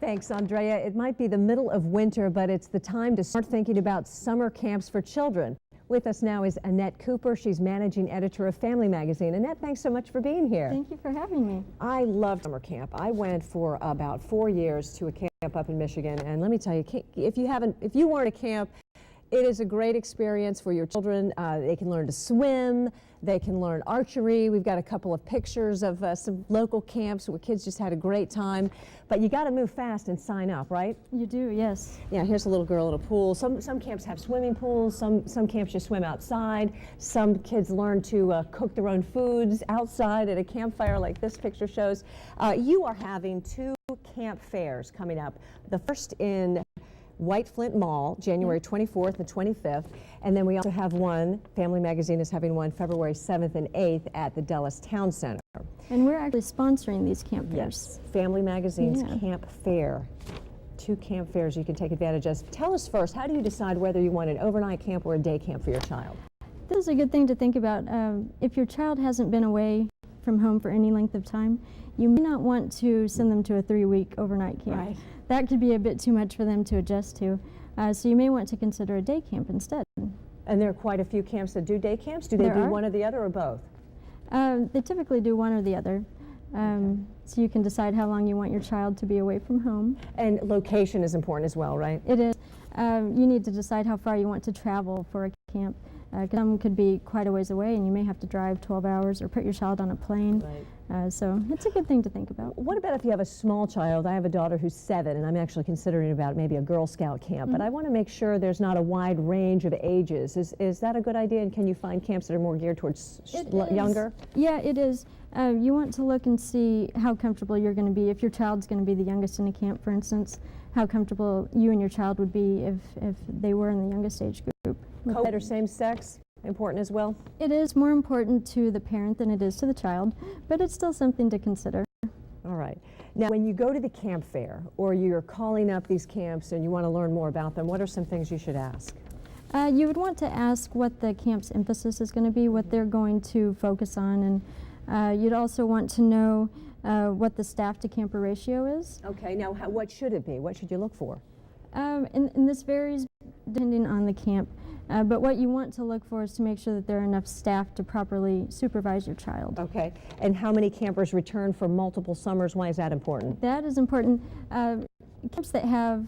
Thanks, Andrea. It might be the middle of winter, but it's the time to start thinking about summer camps for children. With us now is Annette Cooper. She's managing editor of Family Magazine. Annette, thanks so much for being here. Thank you for having me. I love summer camp. I went for about 4 years to a camp up in Michigan, and let me tell you, if you weren't at camp, it is a great experience for your children. They can learn to swim. They can learn archery. We've got a couple of pictures of some local camps where kids just had a great time. But you got to move fast and sign up, right? You do, yes. Yeah, here's a little girl at a pool. Some camps have swimming pools. Some camps just swim outside. Some kids learn to cook their own foods outside at a campfire like this picture shows. You are having 2 camp fairs coming up. The first in White Flint Mall, January 24th and 25th, and then we also have one, Family Magazine is having one February 7th and 8th at the Dallas Town Center. And we're actually sponsoring these camp Yes, fairs. Family Magazine's Camp Fair. 2 camp fairs you can take advantage of. Tell us first, how do you decide whether you want an overnight camp or a day camp for your child? This is a good thing to think about. If your child hasn't been away from home for any length of time, you may not want to send them to a 3-week overnight camp. Right. That could be a bit too much for them to adjust to. So you may want to consider a day camp instead. And there are quite a few camps that do day camps. Do they do one or the other or both? They typically do one or the other. So you can decide how long you want your child to be away from home. And location is important as well, right? It is. You need to decide how far you want to travel for a camp. Some could be quite a ways away and you may have to drive 12 hours or put your child on a plane. Right. So it's a good thing to think about. What about if you have a small child? I have a daughter who's 7 and I'm actually considering about maybe a Girl Scout camp, but I want to make sure there's not a wide range of ages. Is that a good idea, and can you find camps that are more geared towards younger? Yeah, it is. You want to look and see how comfortable you're going to be. If your child's going to be the youngest in a camp, for instance, how comfortable you and your child would be if they were in the youngest age group. Co-ed or same sex? Important as well? It is more important to the parent than it is to the child, but it's still something to consider. All right. Now, when you go to the camp fair or you're calling up these camps and you want to learn more about them, what are some things you should ask? You would want to ask what the camp's emphasis is going to be, what they're going to focus on, and you'd also want to know what the staff to camper ratio is. Okay. Now, what should it be? What should you look for? And this varies depending on the camp. But what you want to look for is to make sure that there are enough staff to properly supervise your child. Okay. And how many campers return for multiple summers? Why is that important? That is important. Camps that have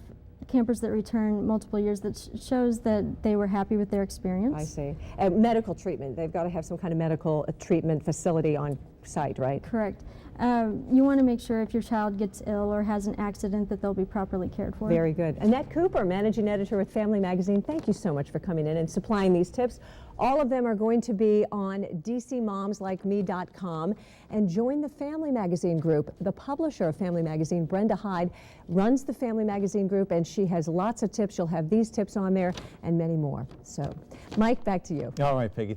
campers that return multiple years, that shows that they were happy with their experience. I see. Medical treatment. They've got to have some kind of medical treatment facility on site, right? Correct. You want to make sure if your child gets ill or has an accident that they'll be properly cared for. Very good. Annette Cooper, managing editor with Family Magazine, thank you so much for coming in and supplying these tips. All of them are going to be on dcmomslikeme.com, and join the Family Magazine group. The publisher of Family Magazine, Brenda Hyde, runs the Family Magazine group, and she has lots of tips. She'll have these tips on there and many more. So, Mike, back to you. All right, Peggy.